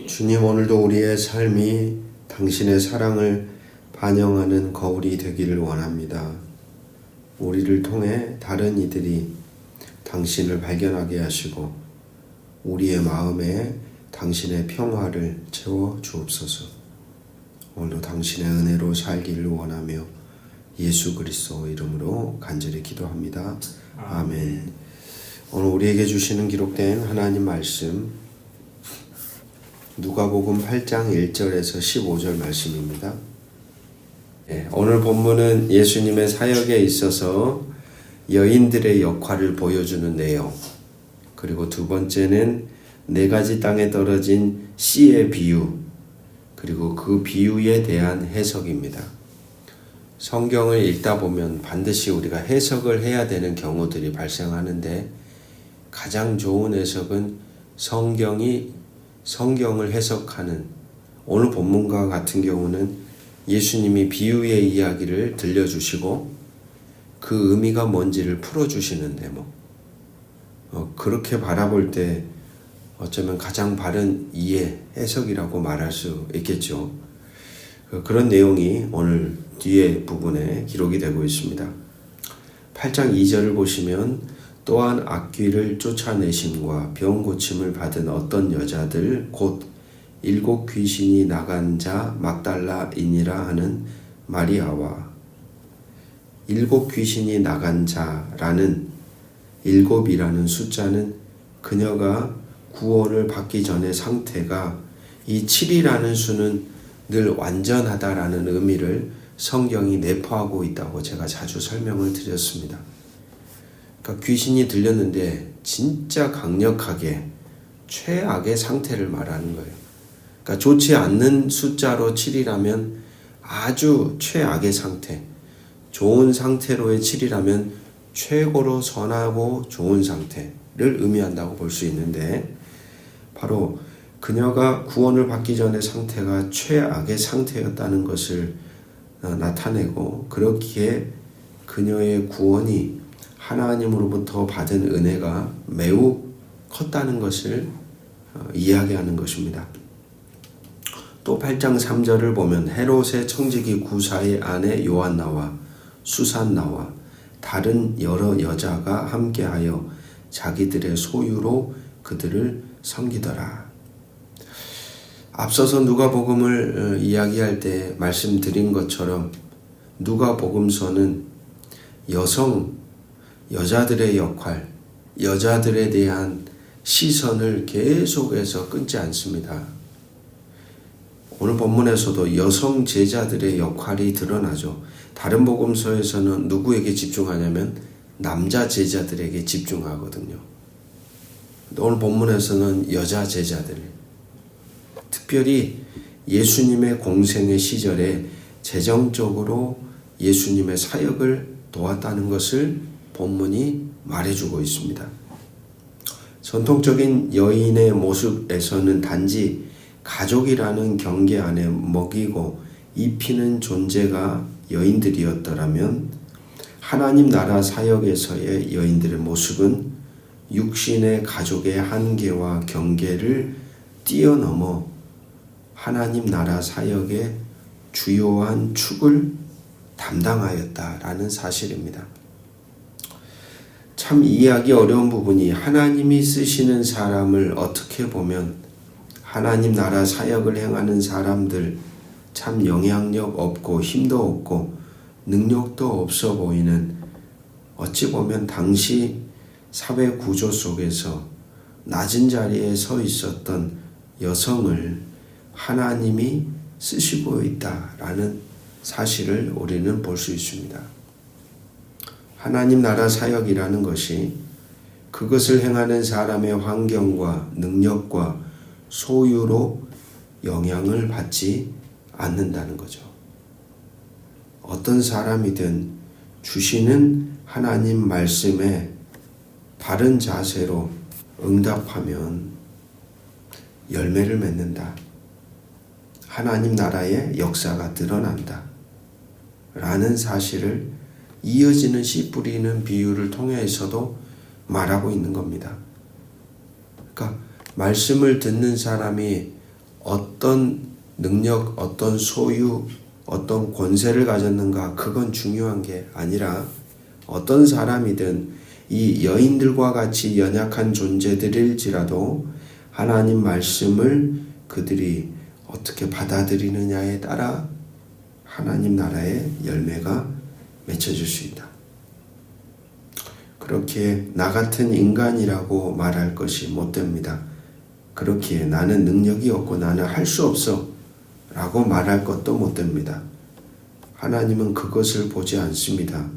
주님, 오늘도 우리의 삶이 당신의 사랑을 반영하는 거울이 되기를 원합니다. 우리를 통해 다른 이들이 당신을 발견하게 하시고 우리의 마음에 당신의 평화를 채워 주옵소서. 오늘도 당신의 은혜로 살기를 원하며 예수 그리스도 이름으로 간절히 기도합니다. 아멘. 오늘 우리에게 주시는 기록된 하나님 말씀 누가복음 8장 1절에서 15절 말씀입니다. 오늘 본문은 예수님의 사역에 있어서 여인들의 역할을 보여주는 내용, 그리고 두 번째는 4가지 땅에 떨어진 씨의 비유, 그리고 그 비유에 대한 해석입니다. 성경을 읽다 보면 반드시 우리가 해석을 해야 되는 경우들이 발생하는데, 가장 좋은 해석은 성경을 해석하는, 오늘 본문과 같은 경우는 예수님이 비유의 이야기를 들려주시고 그 의미가 뭔지를 풀어주시는 대목, 그렇게 바라볼 때 어쩌면 가장 바른 이해, 해석이라고 말할 수 있겠죠. 그런 내용이 오늘 뒤에 부분에 기록이 되고 있습니다. 8장 2절을 보시면 또한 악귀를 쫓아내심과 병 고침을 받은 어떤 여자들 곧 7 귀신이 나간 자 막달라인이라 하는 마리아와 7 귀신이 나간 자라는 7이라는 숫자는 그녀가 구원을 받기 전의 상태가, 이 7이라는 수는 늘 완전하다라는 의미를 성경이 내포하고 있다고 제가 자주 설명을 드렸습니다. 그러니까 귀신이 들렸는데 진짜 강력하게 최악의 상태를 말하는 거예요. 그러니까 좋지 않는 숫자로 7이라면 아주 최악의 상태, 좋은 상태로의 7이라면 최고로 선하고 좋은 상태를 의미한다고 볼 수 있는데, 바로 그녀가 구원을 받기 전의 상태가 최악의 상태였다는 것을 나타내고, 그렇기에 그녀의 구원이 하나님으로부터 받은 은혜가 매우 컸다는 것을 이야기하는 것입니다. 또 8장 3절을 보면 헤롯의 청지기 구사의 아내 요한나와 수산나와 다른 여러 여자가 함께하여 자기들의 소유로 그들을 섬기더라. 앞서서 누가복음을 이야기할 때 말씀드린 것처럼 누가복음서는 여자들의 역할, 여자들에 대한 시선을 계속해서 끊지 않습니다. 오늘 본문에서도 여성 제자들의 역할이 드러나죠. 다른 복음서에서는 누구에게 집중하냐면 남자 제자들에게 집중하거든요. 오늘 본문에서는 여자 제자들, 특별히 예수님의 공생의 시절에 재정적으로 예수님의 사역을 도왔다는 것을 본문이 말해주고 있습니다. 전통적인 여인의 모습에서는 단지 가족이라는 경계 안에 먹이고 입히는 존재가 여인들이었더라면, 하나님 나라 사역에서의 여인들의 모습은 육신의 가족의 한계와 경계를 뛰어넘어 하나님 나라 사역의 주요한 축을 담당하였다라는 사실입니다. 참 이해하기 어려운 부분이, 하나님이 쓰시는 사람을 어떻게 보면 하나님 나라 사역을 행하는 사람들, 참 영향력 없고 힘도 없고 능력도 없어 보이는, 어찌 보면 당시 사회 구조 속에서 낮은 자리에 서 있었던 여성을 하나님이 쓰시고 있다라는 사실을 우리는 볼 수 있습니다. 하나님 나라 사역이라는 것이 그것을 행하는 사람의 환경과 능력과 소유로 영향을 받지 않는다는 거죠. 어떤 사람이든 주시는 하나님 말씀에 바른 자세로 응답하면 열매를 맺는다. 하나님 나라의 역사가 드러난다. 라는 사실을 이어지는 씨 뿌리는 비유를 통해서도 말하고 있는 겁니다. 그러니까 말씀을 듣는 사람이 어떤 능력, 어떤 소유, 어떤 권세를 가졌는가, 그건 중요한 게 아니라 어떤 사람이든 이 여인들과 같이 연약한 존재들일지라도 하나님 말씀을 그들이 어떻게 받아들이느냐에 따라 하나님 나라의 열매가 맺혀질 수 있다. 그렇게 나 같은 인간이라고 말할 것이 못됩니다. 그렇기에 나는 능력이 없고 나는 할 수 없어 라고 말할 것도 못됩니다. 하나님은 그것을 보지 않습니다.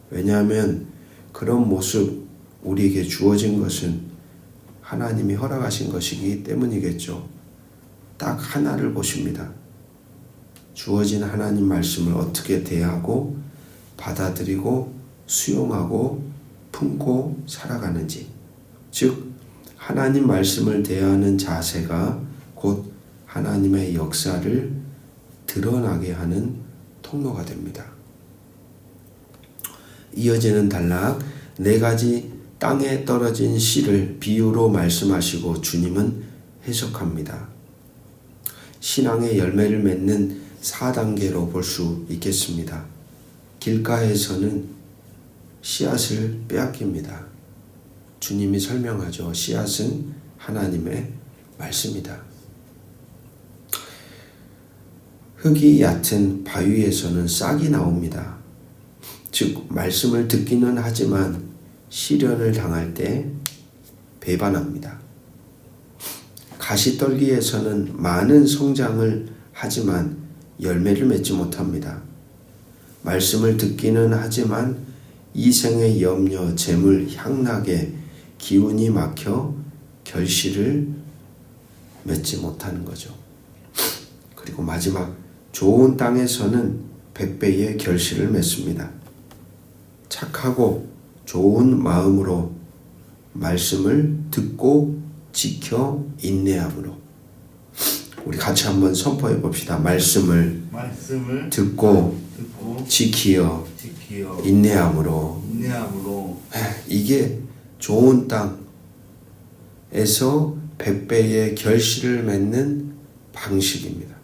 왜냐하면 그런 모습, 우리에게 주어진 것은 하나님이 허락하신 것이기 때문이겠죠. 딱 하나를 보십니다. 주어진 하나님 말씀을 어떻게 대하고 받아들이고 수용하고 품고 살아가는지, 즉 하나님 말씀을 대하는 자세가 곧 하나님의 역사를 드러나게 하는 통로가 됩니다. 이어지는 단락, 4가지 땅에 떨어진 씨를 비유로 말씀하시고 주님은 해석합니다. 신앙의 열매를 맺는 4단계로 볼 수 있겠습니다. 길가에서는 씨앗을 빼앗깁니다. 주님이 설명하죠. 씨앗은 하나님의 말씀이다. 흙이 얕은 바위에서는 싹이 나옵니다. 즉 말씀을 듣기는 하지만 시련을 당할 때 배반합니다. 가시떨기에서는 많은 성장을 하지만 열매를 맺지 못합니다. 말씀을 듣기는 하지만 이생의 염려, 재물, 향락에 기운이 막혀 결실을 맺지 못하는 거죠. 그리고 마지막, 좋은 땅에서는 100배의 결실을 맺습니다. 착하고 좋은 마음으로 말씀을 듣고 지켜 인내함으로. 우리 같이 한번 선포해 봅시다. 말씀을 듣고 지키어 인내함으로. 이게 좋은 땅에서 100배의 결실을 맺는 방식입니다.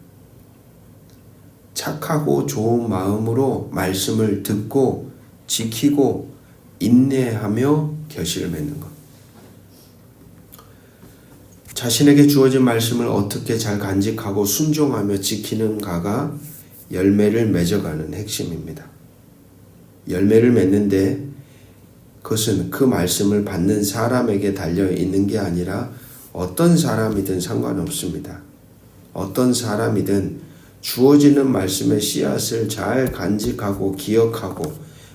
착하고 좋은 마음으로 말씀을 듣고 지키고 인내하며 결실을 맺는 것. 자신에게 주어진 말씀을 어떻게 잘 간직하고 순종하며 지키는가가 열매를 맺어가는 핵심입니다. 열매를 맺는데 그것은 그 말씀을 받는 사람에게 달려 있는 게 아니라 어떤 사람이든 상관없습니다. 어떤 사람이든 주어지는 말씀의 씨앗을 잘 간직하고 기억하고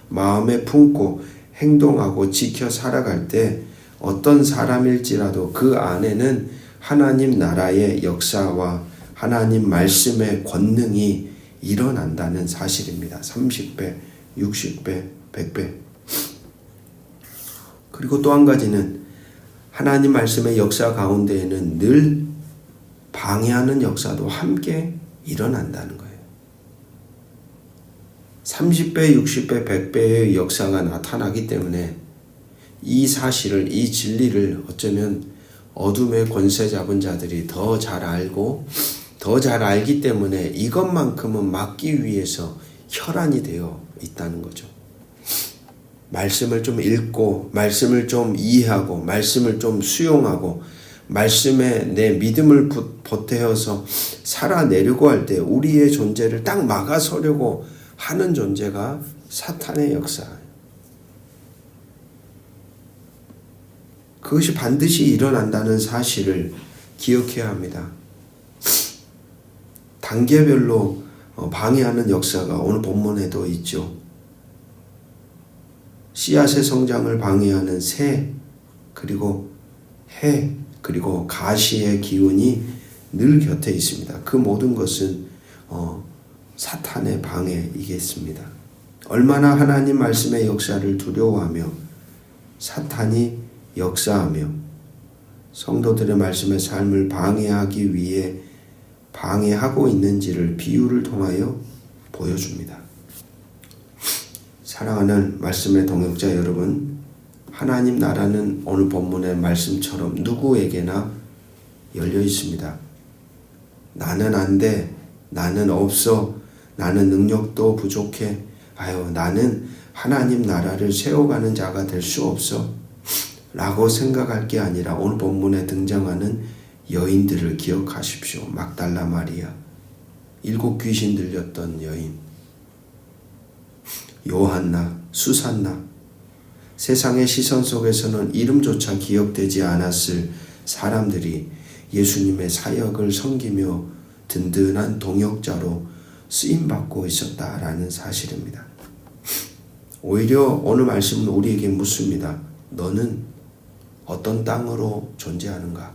마음에 품고 행동하고 지켜 살아갈 때 어떤 사람일지라도 그 안에는 하나님 나라의 역사와 하나님 말씀의 권능이 일어난다는 사실입니다. 30배, 60배, 100배. 그리고 또 한 가지는 하나님 말씀의 역사 가운데에는 늘 방해하는 역사도 함께 일어난다는 거예요. 30배, 60배, 100배의 역사가 나타나기 때문에 이 사실을, 이 진리를 어쩌면 어둠의 권세 잡은 자들이 더 잘 알고 더 잘 알기 때문에 이것만큼은 막기 위해서 혈안이 되어 있다는 거죠. 말씀을 좀 읽고 말씀을 좀 이해하고 말씀을 좀 수용하고 말씀에 내 믿음을 보태어서 살아내려고 할 때 우리의 존재를 딱 막아서려고 하는 존재가 사탄의 역사예요. 그것이 반드시 일어난다는 사실을 기억해야 합니다. 단계별로 방해하는 역사가 오늘 본문에도 있죠. 씨앗의 성장을 방해하는 새, 그리고 해, 그리고 가시의 기운이 늘 곁에 있습니다. 그 모든 것은 사탄의 방해이겠습니다. 얼마나 하나님 말씀의 역사를 두려워하며 사탄이 역사하며 성도들의 말씀의 삶을 방해하기 위해 방해하고 있는지를 비유를 통하여 보여줍니다. 사랑하는 말씀의 동역자 여러분, 하나님 나라는 오늘 본문의 말씀처럼 누구에게나 열려 있습니다. 나는 안 돼. 나는 없어. 나는 능력도 부족해. 나는 하나님 나라를 세워가는 자가 될 수 없어. 라고 생각할 게 아니라 오늘 본문에 등장하는 여인들을 기억하십시오. 막달라 마리아, 7 귀신 들렸던 여인, 요한나, 수산나, 세상의 시선 속에서는 이름조차 기억되지 않았을 사람들이 예수님의 사역을 섬기며 든든한 동역자로 쓰임받고 있었다라는 사실입니다. 오히려 오늘 말씀은 우리에게 묻습니다. 너는 어떤 땅으로 존재하는가?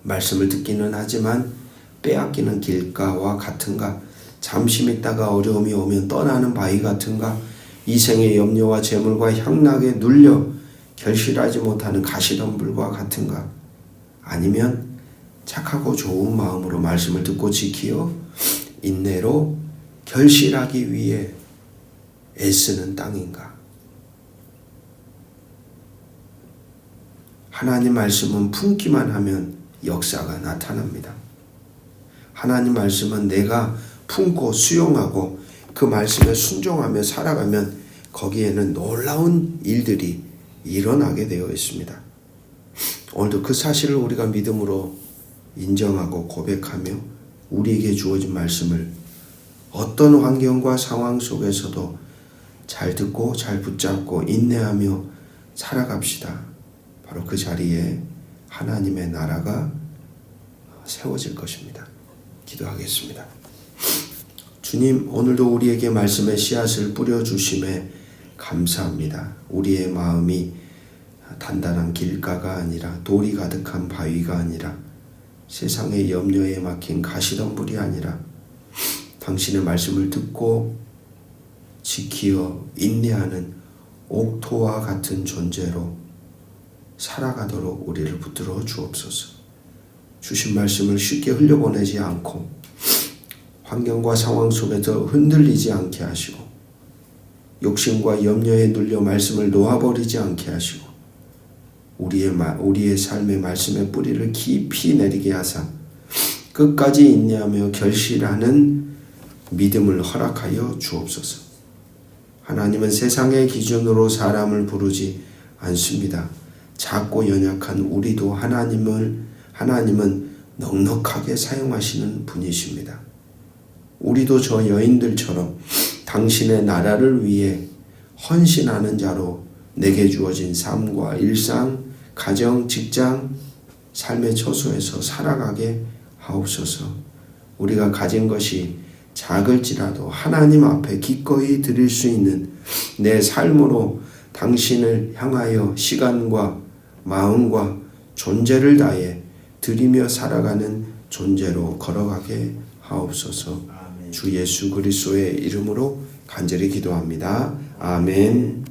말씀을 듣기는 하지만 빼앗기는 길가와 같은가? 잠시 있다가 어려움이 오면 떠나는 바위 같은가? 이생의 염려와 재물과 향락에 눌려 결실하지 못하는 가시덤불과 같은가? 아니면 착하고 좋은 마음으로 말씀을 듣고 지키어 인내로 결실하기 위해 애쓰는 땅인가? 하나님 말씀은 품기만 하면 역사가 나타납니다. 하나님 말씀은 내가 품고 수용하고 그 말씀에 순종하며 살아가면 거기에는 놀라운 일들이 일어나게 되어 있습니다. 오늘도 그 사실을 우리가 믿음으로 인정하고 고백하며 우리에게 주어진 말씀을 어떤 환경과 상황 속에서도 잘 듣고 잘 붙잡고 인내하며 살아갑시다. 바로 그 자리에 하나님의 나라가 세워질 것입니다. 기도하겠습니다. 주님, 오늘도 우리에게 말씀의 씨앗을 뿌려주심에 감사합니다. 우리의 마음이 단단한 길가가 아니라 돌이 가득한 바위가 아니라 세상의 염려에 막힌 가시덤불이 아니라 당신의 말씀을 듣고 지키어 인내하는 옥토와 같은 존재로 살아가도록 우리를 붙들어 주옵소서. 주신 말씀을 쉽게 흘려보내지 않고 환경과 상황 속에서 흔들리지 않게 하시고 욕심과 염려에 눌려 말씀을 놓아버리지 않게 하시고 우리의 삶의 말씀의 뿌리를 깊이 내리게 하사 끝까지 인내하며 결실하는 믿음을 허락하여 주옵소서. 하나님은 세상의 기준으로 사람을 부르지 않습니다. 작고 연약한 우리도 하나님은 넉넉하게 사용하시는 분이십니다. 우리도 저 여인들처럼 당신의 나라를 위해 헌신하는 자로 내게 주어진 삶과 일상, 가정, 직장, 삶의 처소에서 살아가게 하옵소서. 우리가 가진 것이 작을지라도 하나님 앞에 기꺼이 드릴 수 있는 내 삶으로 당신을 향하여 시간과 마음과 존재를 다해 드리며 살아가는 존재로 걸어가게 하옵소서. 아멘. 주 예수 그리스도의 이름으로 간절히 기도합니다. 아멘.